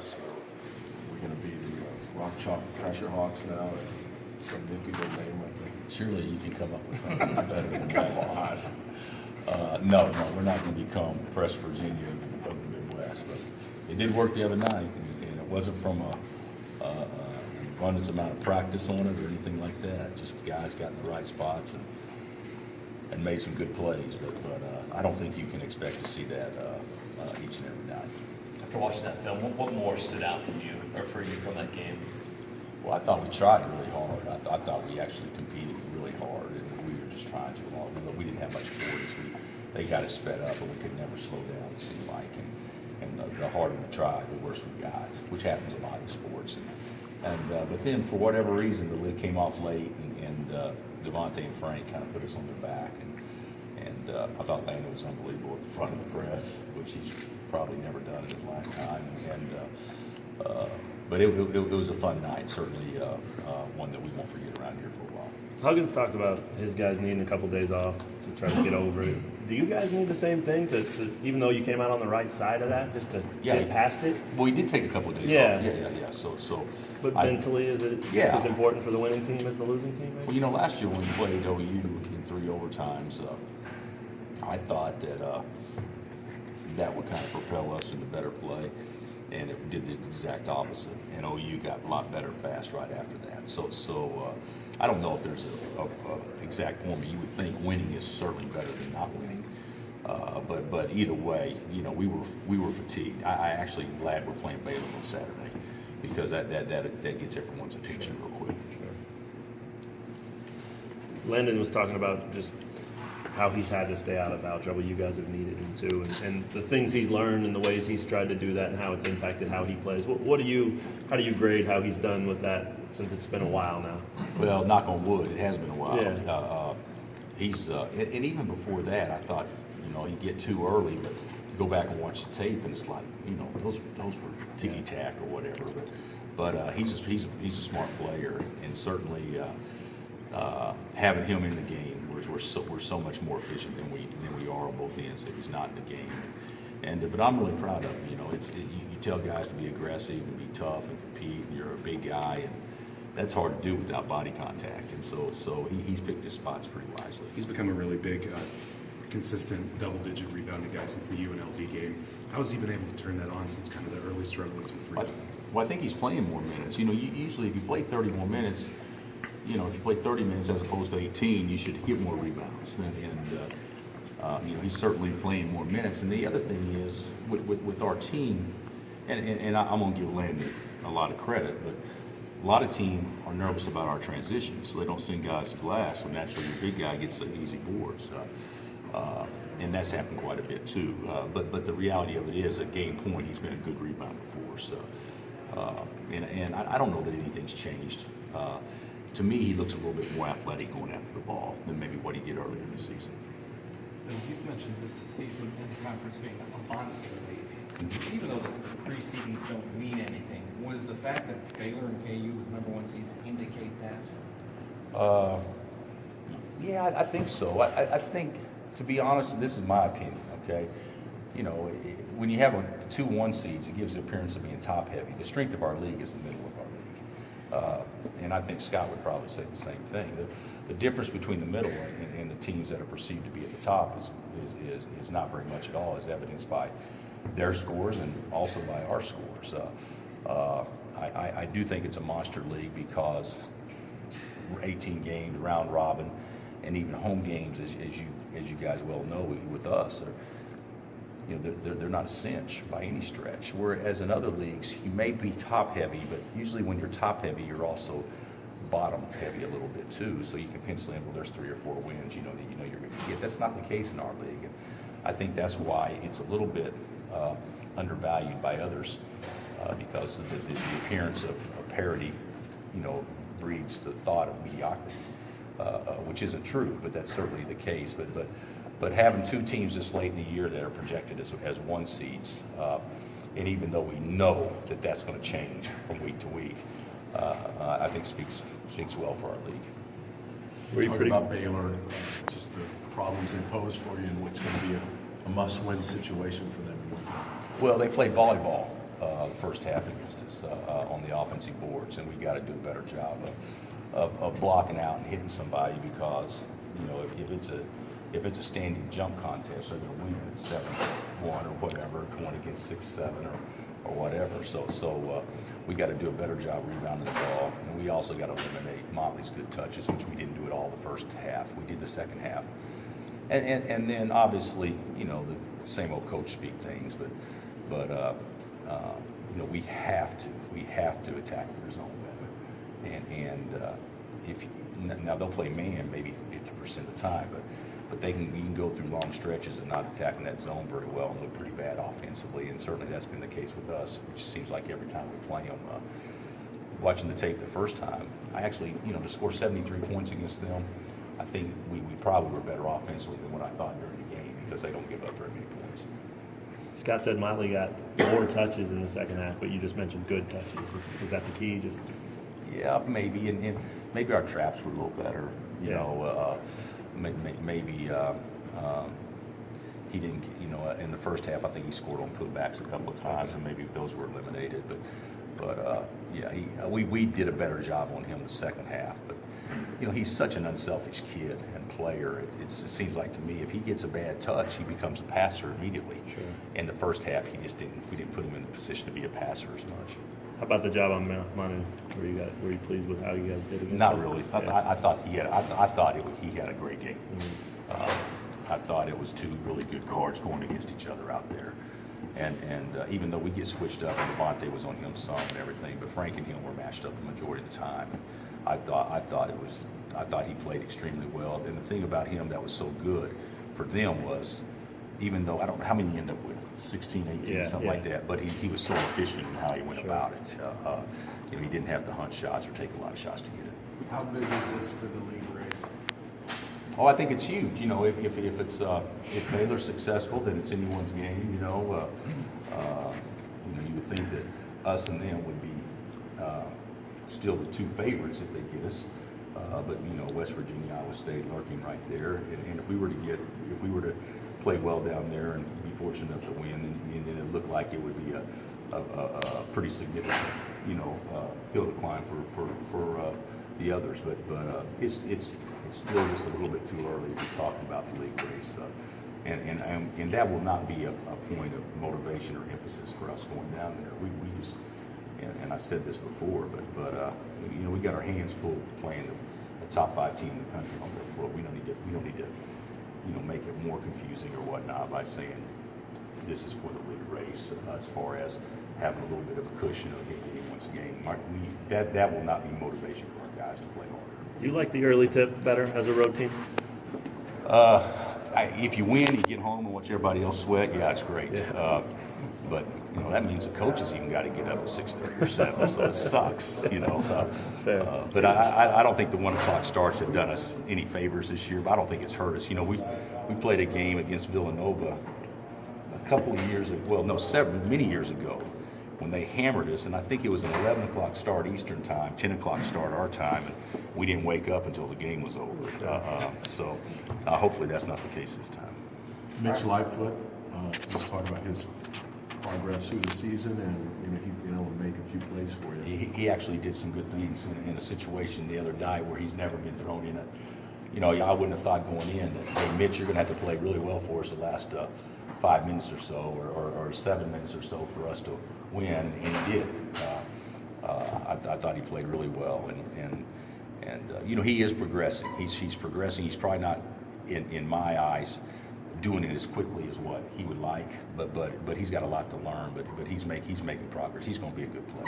bluegrass? We're going to be the Rock Chalk Pressure Hawks now, or some mythical name like that. Surely you can come up with something better than that. Come on. No, we're not going to become Press Virginia of the Midwest. But it did work the other night, and it wasn't from an abundance amount of practice on it or anything like that. Just the guys got in the right spots and made some good plays. But I don't think you can expect to see that each and every night. After watching that film, what more stood out from you or for you from that game? Well, I thought we tried really hard. I thought we actually competed really hard, and we were just trying too hard. We didn't have much forwards. They got us sped up, but we could never slow down, it seemed like. And the harder we tried, the worse we got, which happens a lot in sports. But then, for whatever reason, the lid came off late, and Devontae and Frank kind of put us on their back. And I thought Landon was unbelievable at the front of the press, which he's probably never done in his lifetime. But it was a fun night, certainly one that we won't forget around here for a while. Huggins talked about his guys needing a couple days off to try to get over it. Do you guys need the same thing to even though you came out on the right side of that, just to get past it? Well, we did take a couple of days off. So. But mentally, is it just as important for the winning team as the losing team? Maybe? Well, last year when we played OU in 3 overtimes, I thought that would kind of propel us into better play, and it did the exact opposite. And OU got a lot better fast right after that. So I don't know if there's a exact formula. You would think winning is certainly better than not winning. But either way, we were fatigued. I actually glad we're playing Baylor on Saturday, because that gets everyone's attention real quick. Sure. Landon was talking about just how he's had to stay out of foul trouble. You guys have needed him too, and the things he's learned and the ways he's tried to do that and how it's impacted how he plays. How do you grade how he's done with that since it's been a while now? Well, knock on wood, it has been a while. Yeah. He's and even before that, I thought he'd get too early, but you go back and watch the tape, and it's like those were ticky tack or whatever. But he's a smart player, and certainly having him in the game, we're so much more efficient than we are on both ends if he's not in the game. But I'm really proud of him. You tell guys to be aggressive and be tough and compete, and you're a big guy, and that's hard to do without body contact. And so he's picked his spots pretty wisely. He's become a really big, consistent double-digit rebounding guy since the UNLV game. How has he been able to turn that on since kind of the early struggles with rebounding? Well, I think he's playing more minutes. Usually if you play 30 more minutes, if you play 30 minutes as opposed to 18, you should get more rebounds. And he's certainly playing more minutes. And the other thing is, with our team, and I'm going to give Landon a lot of credit, but a lot of teams are nervous about our transitions, so they don't send guys to glass. So naturally, your big guy gets the easy boards. And that's happened quite a bit too. But the reality of it is, at game point, he's been a good rebounder for us. And I don't know that anything's changed. To me, he looks a little bit more athletic going after the ball than maybe what he did earlier in the season. You've mentioned this season in the conference being a monster league. Even though the pre-seasons don't mean anything, was the fact that Baylor and KU were #1 seeds indicate that? Yeah, I think so. I think, to be honest, this is my opinion, okay? When you have 2-1 seeds, it gives the appearance of being top-heavy. The strength of our league is the middle of our league. And I think Scott would probably say the same thing. The difference between the middle and the teams that are perceived to be at the top is not very much at all, as evidenced by their scores and also by our scores. I do think it's a monster league because 18 games, round robin, and even home games, as you guys well know, with us, they're not a cinch by any stretch. Whereas in other leagues, you may be top heavy, but usually when you're top heavy, you're also bottom heavy a little bit too. So you can pencil in, well, there's 3 or 4 wins, you're going to get. That's not the case in our league, and I think that's why it's a little bit undervalued by others, because of the appearance of parity, breeds the thought of mediocrity. Which isn't true, but that's certainly the case. But having 2 teams this late in the year that are projected as 1 seeds, and even though we know that that's going to change from week to week, I think speaks well for our league. Talk about Baylor, just the problems they pose for you, and what's going to be a must-win situation for them. Well, they play volleyball the first half against us on the offensive boards, and we got to do a better job of blocking out and hitting somebody because, you know, if it's a standing jump contest, they're going to win at 7-1 or whatever, going against 6-7 or whatever. So we got to do a better job rebounding the ball, and we also got to eliminate Motley's good touches, which we didn't do at all the first half. We did the second half, and then obviously, you know, the same old coach speak things, but you know, we have to attack their zone better, and if now they'll play man maybe 50% of the time, but we can go through long stretches and not attacking that zone very well and look pretty bad offensively, and certainly that's been the case with us, which seems like every time we play them. Watching the tape the first time, I actually, you know, to score 73 points against them, I think we probably were better offensively than what I thought during the game because they don't give up very many points. Scott said Motley got more touches in the second half, but you just mentioned good touches. Was that the key? Just Yeah, maybe, and maybe our traps were a little better. You Yeah. know, maybe he didn't. You know, in the first half, I think he scored on putbacks a couple of times, and maybe those were eliminated. But yeah, we did a better job on him the second half. But you know, he's such an unselfish kid and player. It seems like to me, if he gets a bad touch, he becomes a passer immediately. Sure. In the first half, we didn't put him in a position to be a passer as much. how about the job on Manu? Were you pleased with how you guys did against Not him? really. Yeah. I thought he had a great game. I thought it was two really good guards going against each other out there, and even though we get switched up, and Devontae was on him some and everything, but Frank and him were matched up the majority of the time. I thought he played extremely well. And the thing about him that was so good for them was, even though I don't know how many he ended up with, 16, 18, something like that, but he was so efficient in how he went about it. You know, he didn't have to hunt shots or take a lot of shots to get it. How big is this for the league race? Oh, I think it's huge. You know, if Baylor's successful, then it's anyone's game. You know, you would think that us and them would be still the two favorites if they get us. But you know, West Virginia, Iowa State lurking right there. And if we were to play well down there and be fortunate enough to win, and then it looked like it would be a pretty significant, you know, hill to climb for the others. But it's still just a little bit too early to be talking about the league race. And that will not be a point of motivation or emphasis for us going down there. We just, and I said this before, but you know, we got our hands full playing the top 5 team in the country on their floor. We don't need to you know, make it more confusing or whatnot by saying this is for the league race, as far as having a little bit of a cushion of getting anyone's game. That will not be motivation for our guys to play harder. Do you like the early tip better as a road team? If you win, you get home and watch everybody else sweat. Yeah, it's great. Yeah. But you know, that means the coaches even got to get up at 6:30 or 7, so it sucks. You know. Fair. But I don't think the 1 o'clock starts have done us any favors this year. But I don't think it's hurt us. You know, we played a game against Villanova a couple of years ago. Well, no, many years ago, when they hammered us, and I think it was an 11 o'clock start Eastern time, 10 o'clock start our time, and we didn't wake up until the game was over. So hopefully that's not the case this time. Mitch Lightfoot, just talk about his progress through the season, and you know, he's been able to make a few plays for you. He actually did some good things in a situation the other night where he's never been thrown in you know, I wouldn't have thought going in that, hey, Mitch, you're going to have to play really well for us the last 5 minutes or so, or 7 minutes or so for us to win, and he did. I thought he played really well, and you know, he is progressing. He's progressing. He's probably not, in my eyes, doing it as quickly as what he would like, but he's got a lot to learn. But he's making progress. He's going to be a good player.